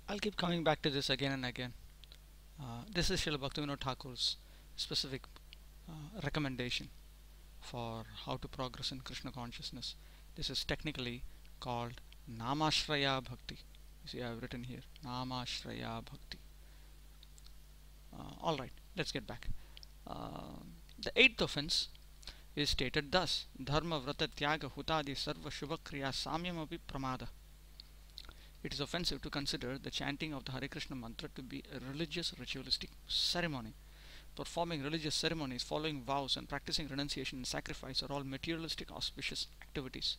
I'll keep coming back to this again and again. This is Srila Bhaktivinoda Thakur's specific recommendation for how to progress in Krishna consciousness. This is technically called Namashraya Bhakti. You see, I've written here Namashraya Bhakti. Alright, let's get back. The eighth offense is stated thus: Dharma Vrata Tyaga Hutadi Sarva Shubha Kriya Samyam Api Pramada. It is offensive to consider the chanting of the Hare Krishna mantra to be a religious ritualistic ceremony. Performing religious ceremonies, following vows, and practicing renunciation and sacrifice are all materialistic auspicious activities.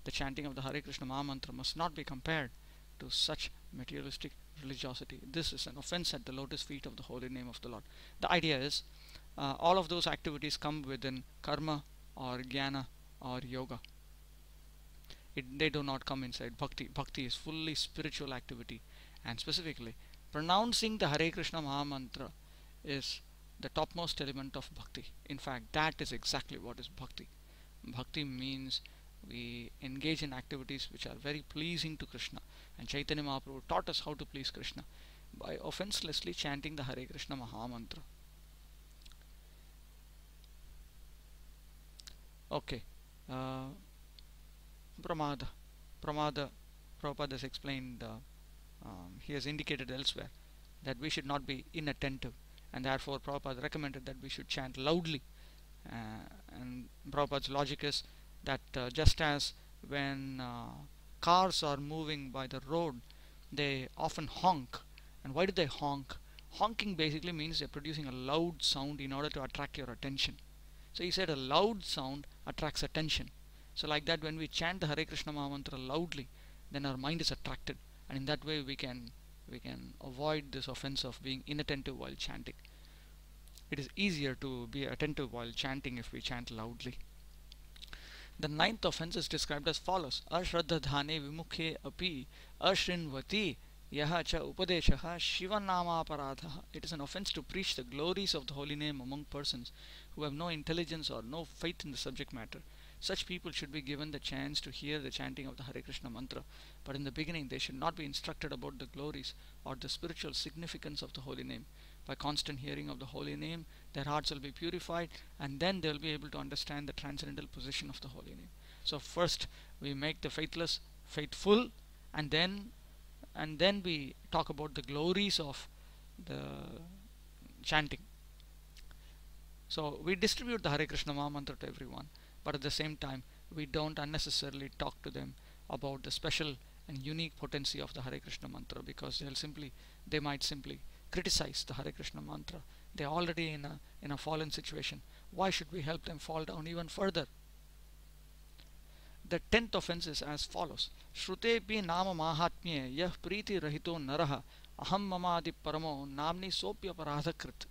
The chanting of the Hare Krishna Maha Mantra must not be compared to such materialistic religiosity. This is an offense at the lotus feet of the holy name of the Lord. The idea is all of those activities come within karma or jnana or yoga. They do not come inside bhakti. Bhakti is fully spiritual activity, and specifically pronouncing the Hare Krishna Maha Mantra is the topmost element of bhakti. In fact, that is exactly what is bhakti. Bhakti means we engage in activities which are very pleasing to Krishna, and Chaitanya Mahaprabhu taught us how to please Krishna by offenselessly chanting the Hare Krishna Maha Mantra. Okay. Pramada. Pramada, Prabhupada has explained, he has indicated elsewhere that we should not be inattentive, and therefore Prabhupada recommended that we should chant loudly. And Prabhupada's logic is that just as when cars are moving by the road, they often honk. And why do they honk? Honking basically means they're producing a loud sound in order to attract your attention. So he said a loud sound attracts attention. So like that, when we chant the Hare Krishna Maha Mantra loudly, then our mind is attracted, and in that way we can avoid this offense of being inattentive while chanting. It is easier to be attentive while chanting if we chant loudly. The ninth offense is described as follows: Ashraddhadhane vimukhe api ashrinvati yaha cha upadeshaha shivanamaparadha. It is an offense to preach the glories of the holy name among persons who have no intelligence or no faith in the subject matter. Such people should be given the chance to hear the chanting of the Hare Krishna mantra, but in the beginning they should not be instructed about the glories or the spiritual significance of the holy name. By constant hearing of the holy name, their hearts will be purified, and then they will be able to understand the transcendental position of the holy name. So first we make the faithless faithful, and then we talk about the glories of the chanting. So we distribute the Hare Krishna Maha Mantra to everyone, but at the same time we don't unnecessarily talk to them about the special and unique potency of the Hare Krishna Mantra, because they might simply criticize the Hare Krishna Mantra. They are already in a fallen situation. Why should we help them fall down even further? The 10th offense is as follows: Shrutepi nama mahatmye yah priti rahito naraha aham mamadi paramo namni sopya paradhakrit.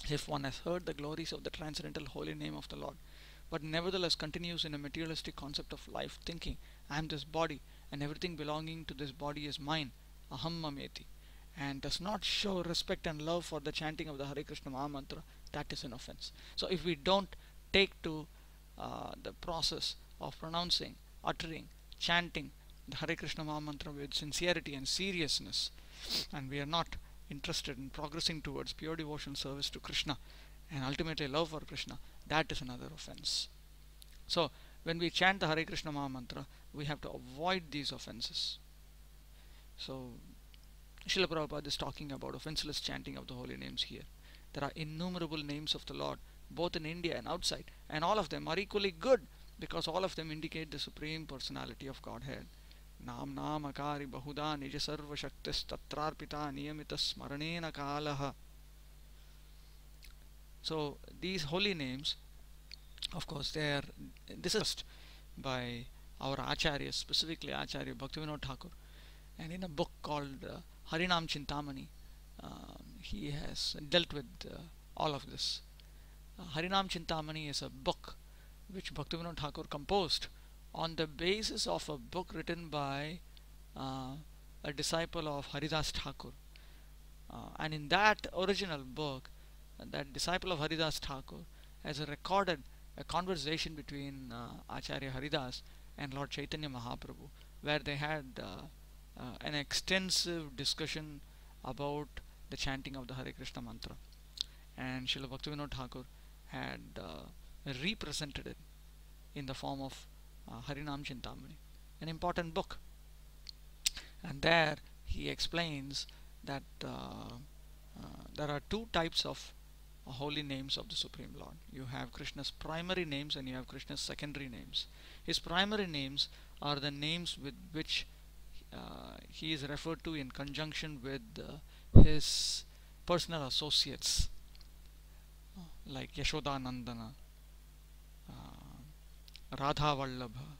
If one has heard the glories of the transcendental holy name of the Lord, but nevertheless continues in a materialistic concept of life, thinking, I am this body and everything belonging to this body is mine, aham mameti, and does not show respect and love for the chanting of the Hare Krishna Maha Mantra, that is an offense. So if we don't take to the process of pronouncing, uttering, chanting the Hare Krishna Maha Mantra with sincerity and seriousness, and we are not interested in progressing towards pure devotional service to Krishna and ultimately love for Krishna, that is another offense. So when we chant the Hare Krishna Maha Mantra, we have to avoid these offenses. So Srila Prabhupada is talking about offenseless chanting of the holy names here. There are innumerable names of the Lord, both in India and outside, and all of them are equally good, because all of them indicate the Supreme Personality of Godhead. Nam Nam Akari Bahuda Nija Sarva Shaktis Tatrarpita Niyamita Smaranena Kalaha. So these holy names, of course, this is by our acharyas, specifically Acharya Bhaktivinoda Thakur, and in a book called Harinam Chintamani, he has dealt with all of this. Harinam Chintamani is a book which Bhaktivinoda Thakur composed on the basis of a book written by a disciple of Haridas Thakur. And in that original book, that disciple of Haridas Thakur has recorded a conversation between Acharya Haridas and Lord Chaitanya Mahaprabhu, where they had an extensive discussion about the chanting of the Hare Krishna mantra, and Srila Bhaktivinoda Thakur had represented it in the form of Harinam Chintamani, an important book. And there he explains that there are two types of holy names of the Supreme Lord. You have Krishna's primary names and you have Krishna's secondary names. His primary names are the names with which he is referred to in conjunction with his personal associates like Yashoda Nandana, Radha Vallabha,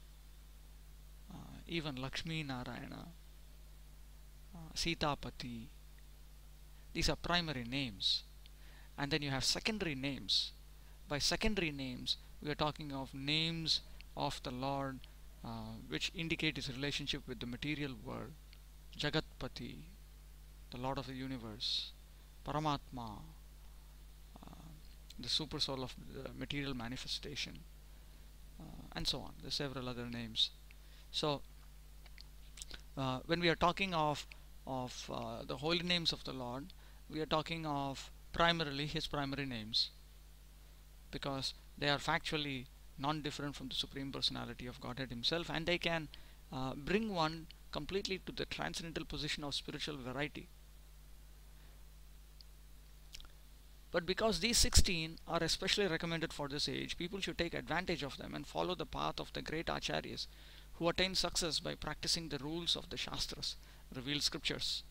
even Lakshmi Narayana, Sitapati. These are primary names. And then you have secondary names. By secondary names, we are talking of names of the Lord which indicate his relationship with the material world. Jagatpati, the Lord of the universe, Paramatma, the super soul of the material manifestation, and so on. There are several other names. So when we are talking of the holy names of the Lord, we are talking of primarily his primary names, because they are factually non-different from the Supreme Personality of Godhead himself, and they can bring one completely to the transcendental position of spiritual variety. But because these 16 are especially recommended for this age, people should take advantage of them and follow the path of the great acharyas who attain success by practicing the rules of the Shastras, revealed scriptures.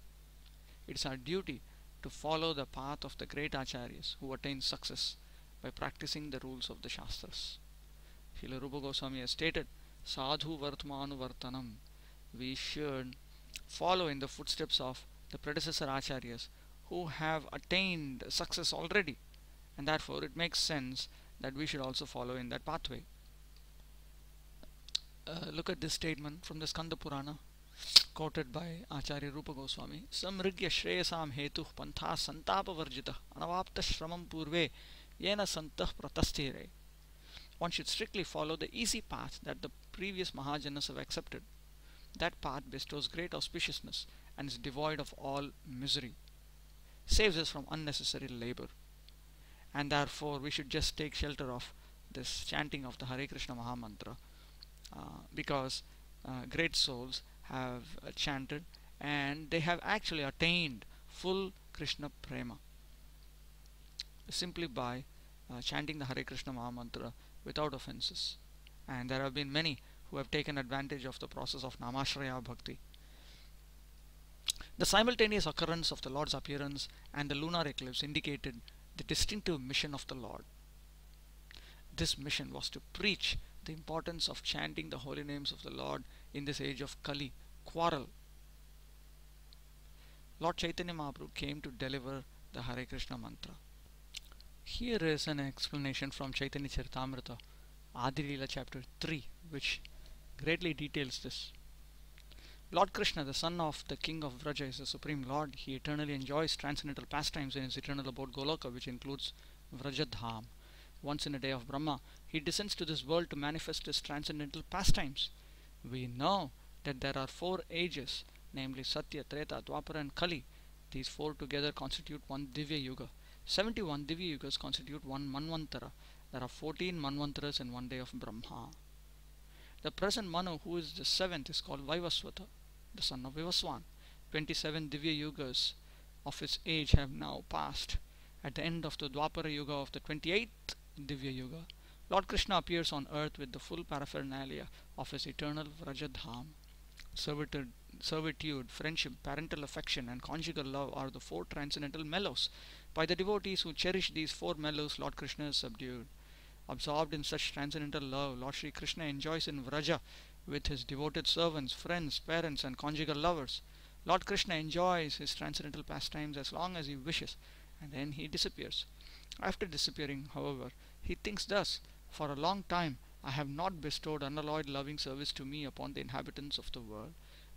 It is our duty to follow the path of the great acharyas who attain success by practicing the rules of the Shastras. Srila Rupa Goswami has stated, Sadhu Vartmanu Vartanam. We should follow in the footsteps of the predecessor acharyas who have attained success already, and therefore it makes sense that we should also follow in that pathway. Look at this statement from the Skanda Purana, quoted by Acharya Rupa Goswami. Samrigya Shreyasam Hetu Pantha Santapa Varjita Anavapta Shramam Purve Yena Santah Pratasthire. One should strictly follow the easy path that the previous Mahajanas have accepted. That path bestows great auspiciousness and is devoid of all misery, saves us from unnecessary labor, and therefore we should just take shelter of this chanting of the Hare Krishna Mahamantra, because great souls have chanted and they have actually attained full Krishna Prema simply by chanting the Hare Krishna Mahamantra without offenses. And there have been many who have taken advantage of the process of Namashraya Bhakti. The simultaneous occurrence of the Lord's appearance and the lunar eclipse indicated the distinctive mission of the Lord. This mission was to preach the importance of chanting the holy names of the Lord in this age of Kali, quarrel. Lord Chaitanya Mahaprabhu came to deliver the Hare Krishna mantra. Here is an explanation from Chaitanya Charitamrita, Adi Leela chapter 3, which greatly details this. Lord Krishna, the son of the king of Vraja, is the supreme Lord. He eternally enjoys transcendental pastimes in his eternal abode Goloka, which includes Vrajadham. Once in a day of Brahma, he descends to this world to manifest his transcendental pastimes. We know that there are 4 ages, namely Satya, Treta, Dwapara and Kali. These 4 together constitute one Divya Yuga. 71 Divya Yugas constitute one Manvantara. There are 14 Manvantaras in one day of Brahma. The present Manu, who is the 7th, is called Vaivasvata, the son of Vivaswan. 27 Divya Yugas of his age have now passed. At the end of the Dwapara Yuga of the 28th Divya Yuga, Lord Krishna appears on earth with the full paraphernalia of his eternal Vrajadham. Servitude, friendship, parental affection and conjugal love are the 4 transcendental mellows. By the devotees who cherish these 4 mellows, Lord Krishna is subdued. Absorbed in such transcendental love, Lord Sri Krishna enjoys in Vraja with his devoted servants, friends, parents and conjugal lovers. Lord Krishna enjoys his transcendental pastimes as long as he wishes, and then he disappears. After disappearing, however, he thinks thus, for a long time I have not bestowed unalloyed loving service to me upon the inhabitants of the world.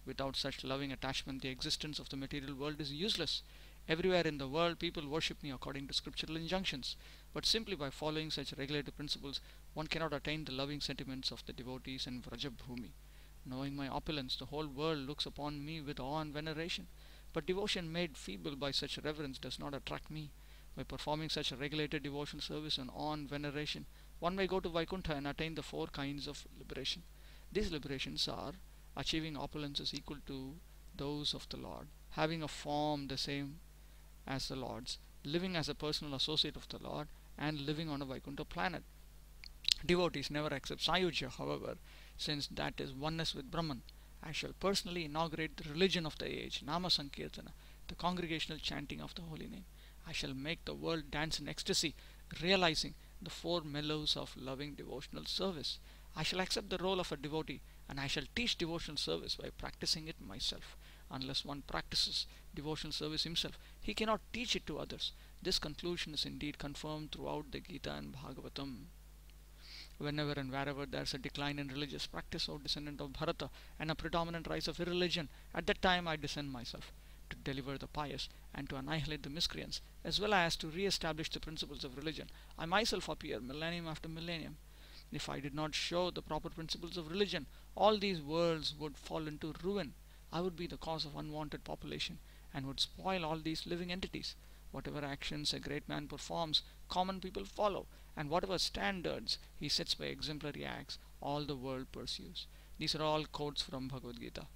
Without such loving attachment, the existence of the material world is useless. Everywhere in the world, people worship me according to scriptural injunctions, but simply by following such regulative principles, one cannot attain the loving sentiments of the devotees in Vrajabhumi. Knowing my opulence, the whole world looks upon me with awe and veneration. But devotion made feeble by such reverence does not attract me. By performing such a regulated devotional service and awe and veneration, one may go to Vaikuntha and attain the four kinds of liberation. These liberations are achieving opulences equal to those of the Lord, having a form the same as the Lord's, living as a personal associate of the Lord, and living on a Vaikuntha planet. Devotees never accept Sayujya, however, since that is oneness with Brahman. I shall personally inaugurate the religion of the age, Nama Sankirtana, the congregational chanting of the holy name. I shall make the world dance in ecstasy, realizing the four mellows of loving devotional service. I shall accept the role of a devotee, and I shall teach devotional service by practicing it myself. Unless one practices devotional service himself, he cannot teach it to others. This conclusion is indeed confirmed throughout the Gita and Bhagavatam. Whenever and wherever there is a decline in religious practice, O descendant of Bharata, and a predominant rise of irreligion, at that time I descend myself to deliver the pious and to annihilate the miscreants, as well as to re-establish the principles of religion. I myself appear millennium after millennium. If I did not show the proper principles of religion, all these worlds would fall into ruin. I would be the cause of unwanted population and would spoil all these living entities. Whatever actions a great man performs, common people follow, and whatever standards he sets by exemplary acts, all the world pursues. These are all quotes from Bhagavad Gita.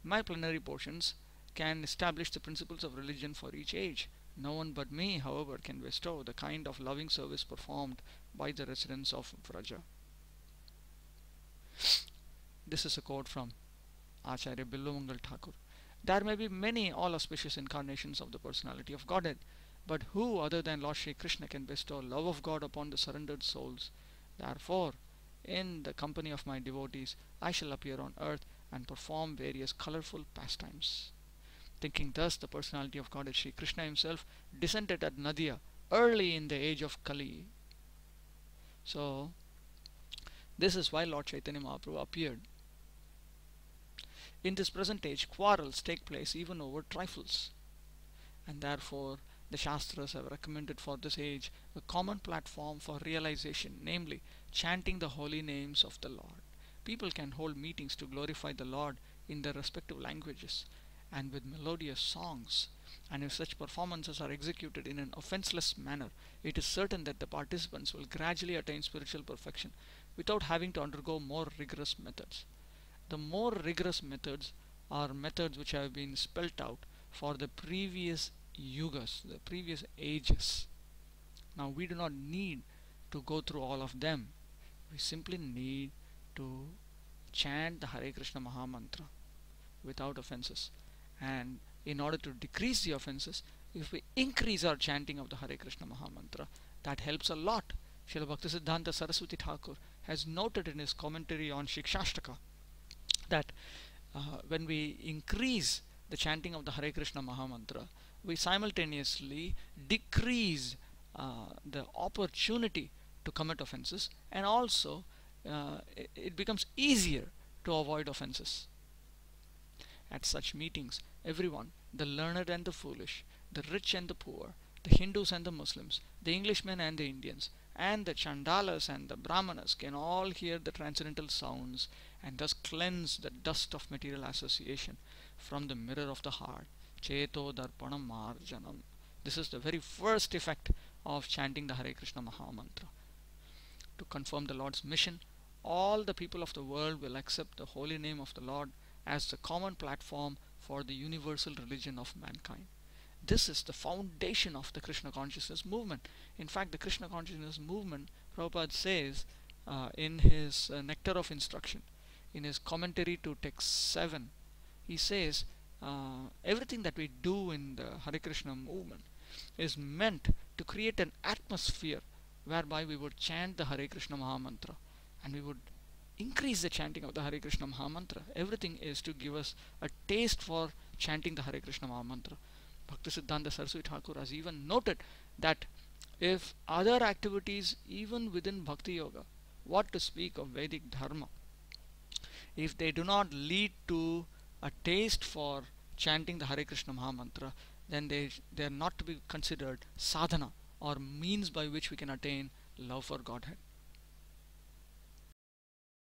My plenary portions can establish the principles of religion for each age. No one but me, however, can bestow the kind of loving service performed by the residents of Vraja. This is a quote from Acharya Billumangal Thakur. There may be many all auspicious incarnations of the personality of Godhead, but who other than Lord Sri Krishna can bestow love of God upon the surrendered souls? Therefore, in the company of my devotees, I shall appear on earth and perform various colorful pastimes. Thinking thus, the personality of Godhead Sri Krishna himself descended at Nadia early in the age of Kali. So, this is why Lord Chaitanya Mahaprabhu appeared. In this present age, quarrels take place even over trifles, and therefore the Shastras have recommended for this age a common platform for realization, namely chanting the holy names of the Lord. People can hold meetings to glorify the Lord in their respective languages and with melodious songs, and if such performances are executed in an offenseless manner, it is certain that the participants will gradually attain spiritual perfection without having to undergo more rigorous methods. The more rigorous methods are methods which have been spelt out for the previous yugas, the previous ages. Now we do not need to go through all of them. We simply need to chant the Hare Krishna Maha Mantra without offenses. And in order to decrease the offenses, if we increase our chanting of the Hare Krishna Maha Mantra, that helps a lot. Srila Bhaktisiddhanta Saraswati Thakur has noted in his commentary on Shikshashtaka that when we increase the chanting of the Hare Krishna Maha Mantra, we simultaneously decrease the opportunity to commit offenses, and also it becomes easier to avoid offenses. At such meetings, everyone, the learned and the foolish, the rich and the poor, the Hindus and the Muslims, the Englishmen and the Indians, and the Chandalas and the Brahmanas can all hear the transcendental sounds and thus cleanse the dust of material association from the mirror of the heart. Cheto Darpanam Marjanam. This is the very first effect of chanting the Hare Krishna Maha Mantra. To confirm the Lord's mission, all the people of the world will accept the holy name of the Lord as the common platform for the universal religion of mankind. This is the foundation of the Krishna consciousness movement. In fact, the Krishna consciousness movement, Prabhupada says in his Nectar of Instruction, in his commentary to text 7, he says everything that we do in the Hare Krishna movement is meant to create an atmosphere whereby we would chant the Hare Krishna Maha Mantra, and we would increase the chanting of the Hare Krishna Maha Mantra. Everything is to give us a taste for chanting the Hare Krishna Maha Mantra. Bhaktisiddhanta Saraswati Thakur has even noted that if other activities, even within Bhakti Yoga, what to speak of Vedic Dharma, if they do not lead to a taste for chanting the Hare Krishna Maha Mantra, then they are not to be considered sadhana, or means by which we can attain love for Godhead.